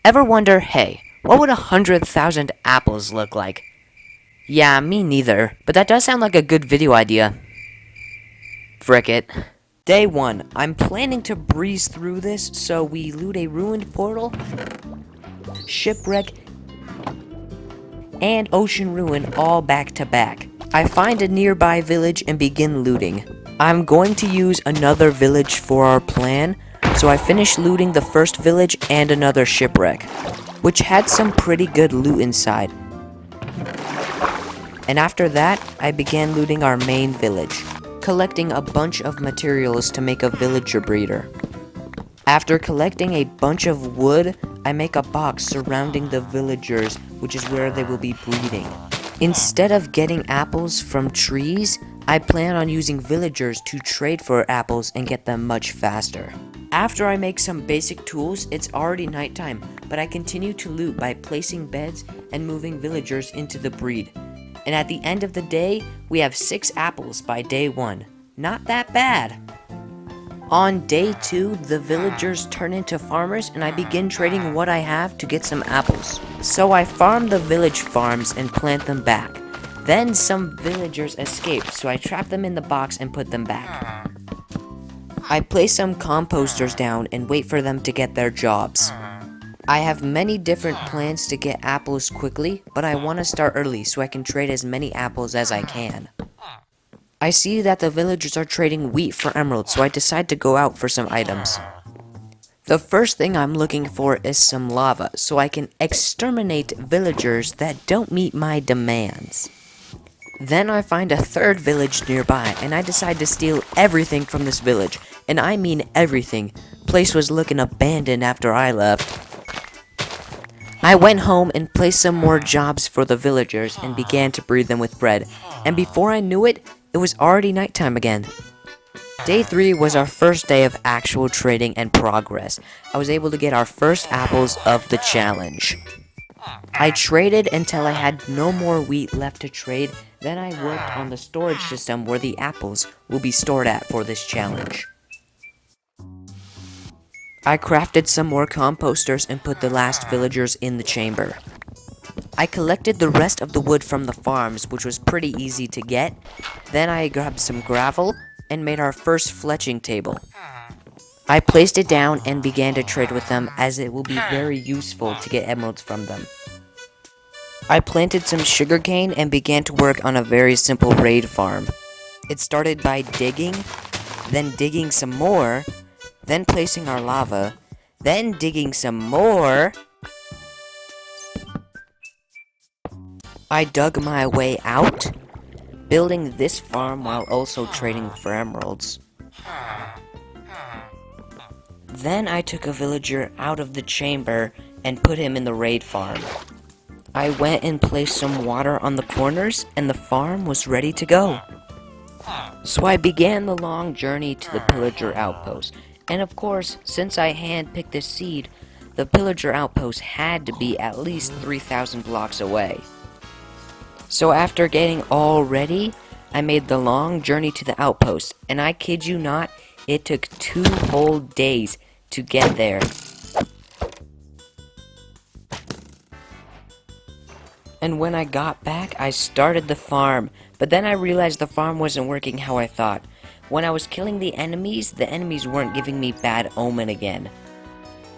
Ever wonder, hey, what would 100,000 apples look like? Yeah, me neither, but that does sound like a good video idea. Frick it. Day 1. I'm planning to breeze through this, so we loot a ruined portal, shipwreck, and ocean ruin all back to back. I find a nearby village and begin looting. I'm going to use another village for our plan, so I finish looting the first village and another shipwreck, which had some pretty good loot inside. And after that, I began looting our main village, collecting a bunch of materials to make a villager breeder. After collecting a bunch of wood, I make a box surrounding the villagers, which is where they will be breeding. Instead of getting apples from trees, I plan on using villagers to trade for apples and get them much faster. After I make some basic tools, it's already nighttime, but I continue to loot by placing beds and moving villagers into the breed. And at the end of the day, we have 6 apples by day 1. Not that bad. On day 2, the villagers turn into farmers and I begin trading what I have to get some apples. So I farm the village farms and plant them back. Then some villagers escape, so I trap them in the box and put them back. I place some composters down and wait for them to get their jobs. I have many different plans to get apples quickly, but I want to start early so I can trade as many apples as I can. I see that the villagers are trading wheat for emeralds, so I decide to go out for some items. The first thing I'm looking for is some lava, so I can exterminate villagers that don't meet my demands. Then I find a third village nearby, and I decide to steal everything from this village. And I mean everything. Place was looking abandoned after I left. I went home and placed some more jobs for the villagers and began to breed them with bread. And before I knew it, it was already nighttime again. Day 3 was our first day of actual trading and progress. I was able to get our first apples of the challenge. I traded until I had no more wheat left to trade. Then I worked on the storage system where the apples will be stored at for this challenge. I crafted some more composters and put the last villagers in the chamber. I collected the rest of the wood from the farms, which was pretty easy to get. Then I grabbed some gravel and made our first fletching table. I placed it down and began to trade with them, as it will be very useful to get emeralds from them. I planted some sugarcane and began to work on a very simple raid farm. It started by digging, then digging some more, then placing our lava, then digging some more. I dug my way out, building this farm while also trading for emeralds. Then I took a villager out of the chamber and put him in the raid farm. I went and placed some water on the corners and the farm was ready to go. So I began the long journey to the pillager outpost. And of course, since I handpicked this seed, the pillager outpost had to be at least 3,000 blocks away. So after getting all ready, I made the long journey to the outpost, and I kid you not, it took 2 whole days to get there. And when I got back, I started the farm, but then I realized the farm wasn't working how I thought. When I was killing the enemies weren't giving me bad omen again.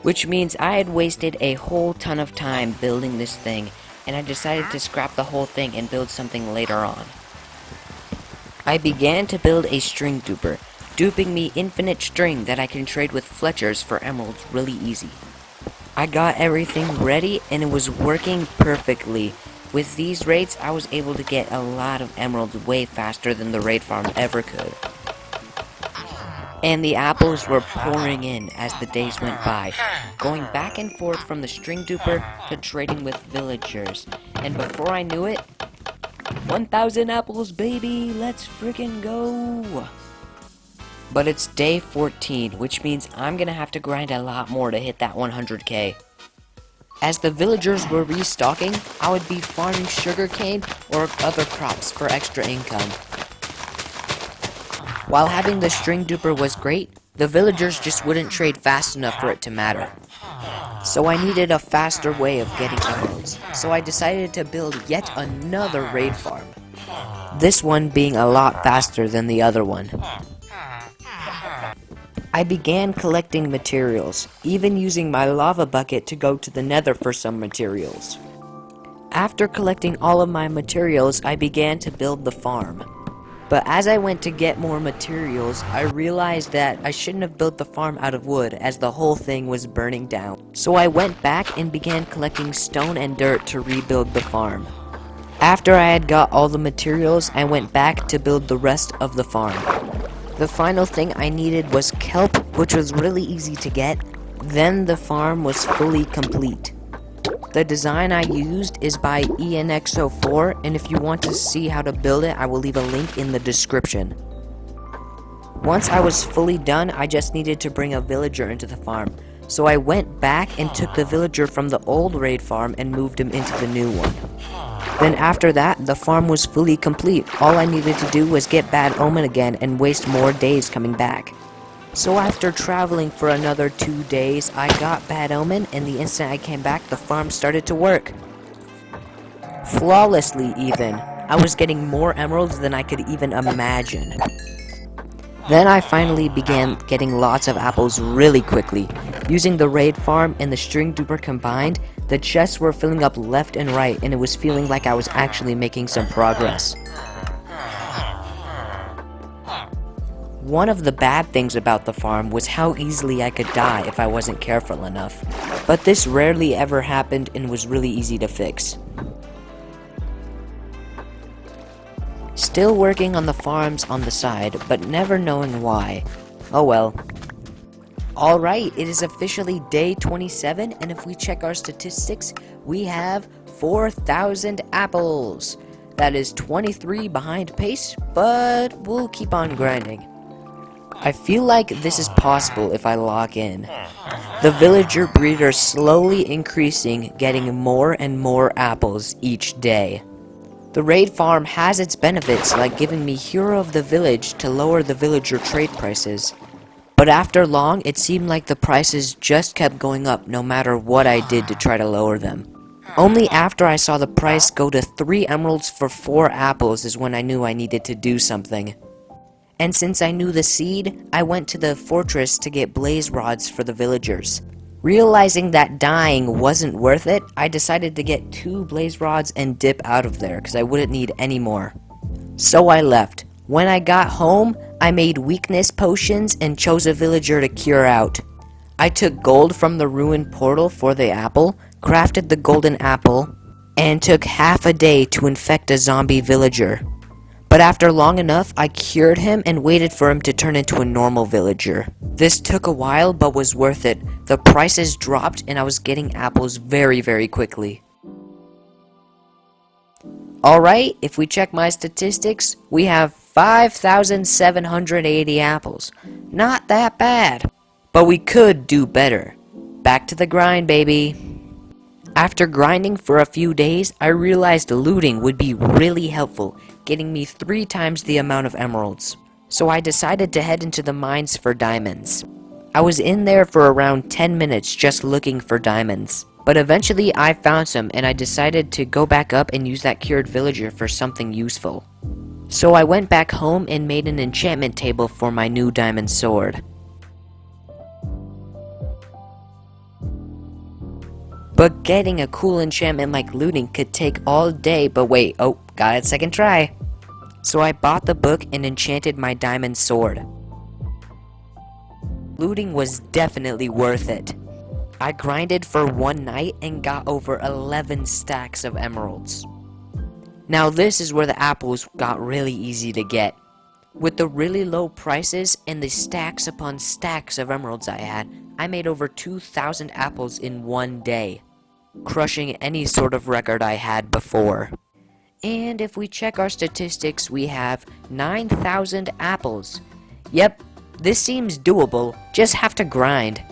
Which means I had wasted a whole ton of time building this thing, and I decided to scrap the whole thing and build something later on. I began to build a string duper, duping me infinite string that I can trade with fletchers for emeralds really easy. I got everything ready and it was working perfectly. With these raids, I was able to get a lot of emeralds way faster than the raid farm ever could. And the apples were pouring in as the days went by, going back and forth from the string duper to trading with villagers. And before I knew it, 1,000 apples, baby! Let's freaking go! But it's day 14, which means I'm gonna have to grind a lot more to hit that 100k. As the villagers were restocking, I would be farming sugarcane or other crops for extra income. While having the string duper was great, the villagers just wouldn't trade fast enough for it to matter. So I needed a faster way of getting emeralds, so I decided to build yet another raid farm. This one being a lot faster than the other one. I began collecting materials, even using my lava bucket to go to the nether for some materials. After collecting all of my materials, I began to build the farm. But as I went to get more materials, I realized that I shouldn't have built the farm out of wood, as the whole thing was burning down. So I went back and began collecting stone and dirt to rebuild the farm. After I had got all the materials, I went back to build the rest of the farm. The final thing I needed was kelp, which was really easy to get. Then the farm was fully complete. The design I used is by ianxofour, and if you want to see how to build it, I will leave a link in the description. Once I was fully done, I just needed to bring a villager into the farm. So I went back and took the villager from the old raid farm and moved him into the new one. Then after that, the farm was fully complete. All I needed to do was get Bad Omen again and waste more days coming back. So after traveling for another 2 days, I got Bad Omen, and the instant I came back, the farm started to work. Flawlessly even. I was getting more emeralds than I could even imagine. Then I finally began getting lots of apples really quickly. Using the raid farm and the string duper combined, the chests were filling up left and right, and it was feeling like I was actually making some progress. One of the bad things about the farm was how easily I could die if I wasn't careful enough. But this rarely ever happened and was really easy to fix. Still working on the farms on the side, but never knowing why. Oh well. Alright, it is officially day 27, and if we check our statistics, we have 4,000 apples. That is 23 behind pace, but we'll keep on grinding. I feel like this is possible if I log in. The villager breeder slowly increasing, getting more and more apples each day. The raid farm has its benefits, like giving me Hero of the Village to lower the villager trade prices. But after long, it seemed like the prices just kept going up no matter what I did to try to lower them. Only after I saw the price go to 3 emeralds for 4 apples is when I knew I needed to do something. And since I knew the seed, I went to the fortress to get blaze rods for the villagers. Realizing that dying wasn't worth it, I decided to get 2 blaze rods and dip out of there because I wouldn't need any more. So I left. When I got home, I made weakness potions and chose a villager to cure out. I took gold from the ruined portal for the apple, crafted the golden apple, and took half a day to infect a zombie villager. But after long enough, I cured him and waited for him to turn into a normal villager. This took a while, but was worth it. The prices dropped and I was getting apples very, very quickly. Alright, if we check my statistics, we have 5,780 apples. Not that bad. But we could do better. Back to the grind, baby. After grinding for a few days, I realized looting would be really helpful, getting me 3 times the amount of emeralds. So I decided to head into the mines for diamonds. I was in there for around 10 minutes just looking for diamonds. But eventually I found some and I decided to go back up and use that cured villager for something useful. So I went back home and made an enchantment table for my new diamond sword. But getting a cool enchantment like looting could take all day, but wait, oh, got it second try. So I bought the book and enchanted my diamond sword. Looting was definitely worth it. I grinded for one night and got over 11 stacks of emeralds. Now this is where the apples got really easy to get. With the really low prices and the stacks upon stacks of emeralds I had, I made over 2,000 apples in one day, crushing any sort of record I had before. And if we check our statistics, we have 9,000 apples. Yep, this seems doable, just have to grind.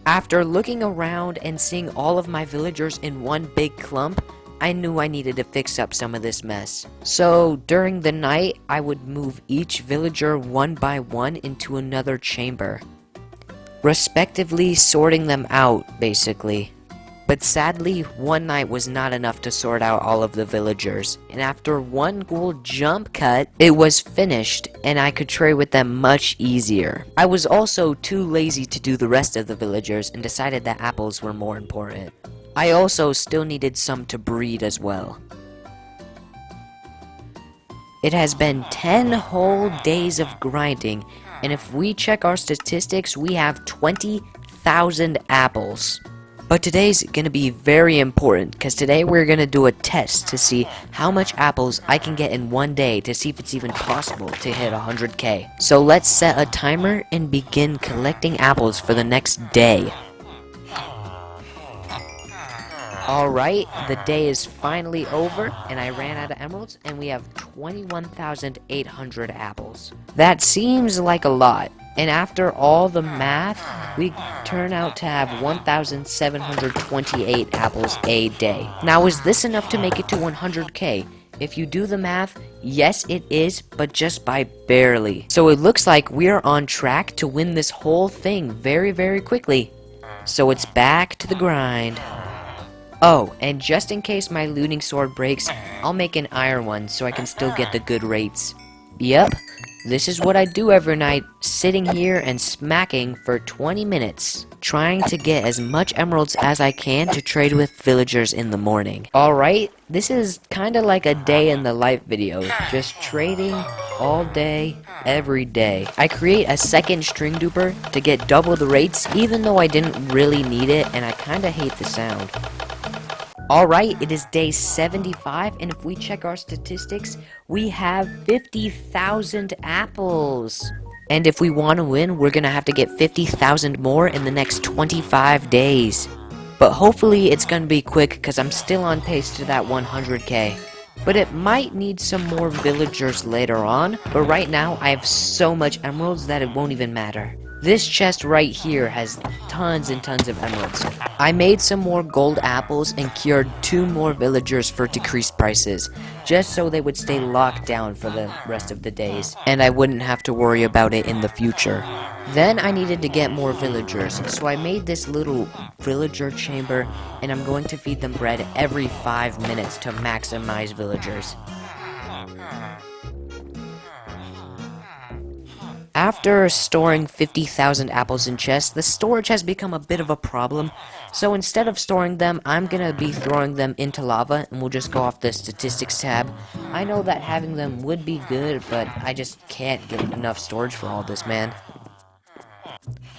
After looking around and seeing all of my villagers in one big clump, I knew I needed to fix up some of this mess. So during the night, I would move each villager one by one into another chamber. respectively sorting them out, basically. But sadly, one night was not enough to sort out all of the villagers, and after one gold jump cut, it was finished, and I could trade with them much easier. I was also too lazy to do the rest of the villagers and decided that apples were more important. I also still needed some to breed as well. It has been 10 whole days of grinding, and if we check our statistics, we have 20,000 apples. But today's gonna be very important, because today we're gonna do a test to see how much apples I can get in one day to see if it's even possible to hit 100k. So let's set a timer and begin collecting apples for the next day. Alright, the day is finally over, and I ran out of emeralds, and we have 21,800 apples. That seems like a lot. And after all the math, we turn out to have 1,728 apples a day. Now, is this enough to make it to 100k? If you do the math, yes it is, but just by barely. So it looks like we're on track to win this whole thing very, very quickly. So it's back to the grind. Oh, and just in case my looting sword breaks, I'll make an iron one so I can still get the good rates. Yep. This is what I do every night, sitting here and smacking for 20 minutes, trying to get as much emeralds as I can to trade with villagers in the morning. Alright, this is kinda like a day in the life video, just trading all day, every day. I create a second string duper to get double the rates, even though I didn't really need it and I kinda hate the sound. Alright, it is day 75, and if we check our statistics, we have 50,000 apples. And if we want to win, we're gonna have to get 50,000 more in the next 25 days. But hopefully it's gonna be quick, because I'm still on pace to that 100k. But it might need some more villagers later on, but right now I have so much emeralds that it won't even matter. This chest right here has tons and tons of emeralds. I made some more gold apples and cured 2 more villagers for decreased prices, just so they would stay locked down for the rest of the days, and I wouldn't have to worry about it in the future. Then I needed to get more villagers, so I made this little villager chamber, and I'm going to feed them bread every 5 minutes to maximize villagers. After storing 50,000 apples in chests, the storage has become a bit of a problem, so instead of storing them, I'm gonna be throwing them into lava, and we'll just go off the statistics tab. I know that having them would be good, but I just can't get enough storage for all this, man.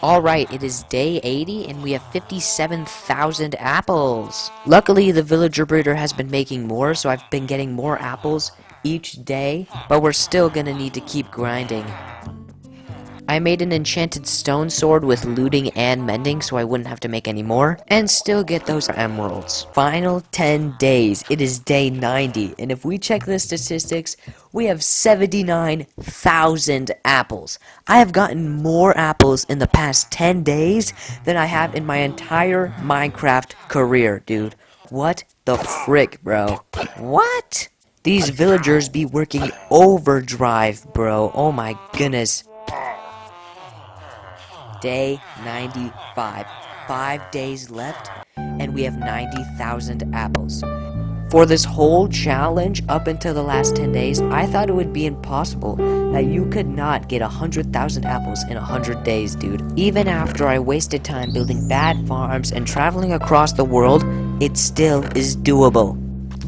Alright, it is day 80, and we have 57,000 apples. Luckily, the villager breeder has been making more, so I've been getting more apples each day, but we're still gonna need to keep grinding. I made an enchanted stone sword with looting and mending so I wouldn't have to make any more, and still get those emeralds. Final 10 days, it is day 90, and if we check the statistics, we have 79,000 apples. I have gotten more apples in the past 10 days than I have in my entire Minecraft career, dude. What the frick, bro? What? These villagers be working overdrive, bro. Oh my goodness. Day 95. 5 days left, and we have 90,000 apples. For this whole challenge, up until the last 10 days, I thought it would be impossible, that you could not get 100,000 apples in 100 days, dude. Even after I wasted time building bad farms and traveling across the world, it still is doable.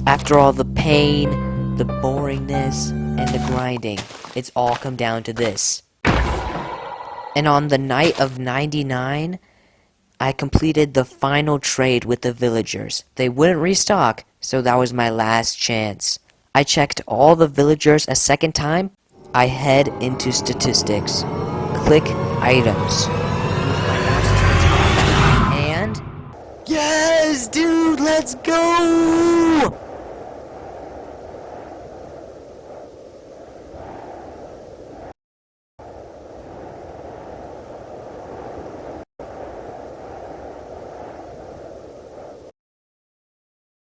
After all the pain, the boringness, and the grinding, it's all come down to this. And on the night of 99, I completed the final trade with the villagers. They wouldn't restock, so that was my last chance. I checked all the villagers a second time. I head into statistics. Click items. And yes, dude, let's go!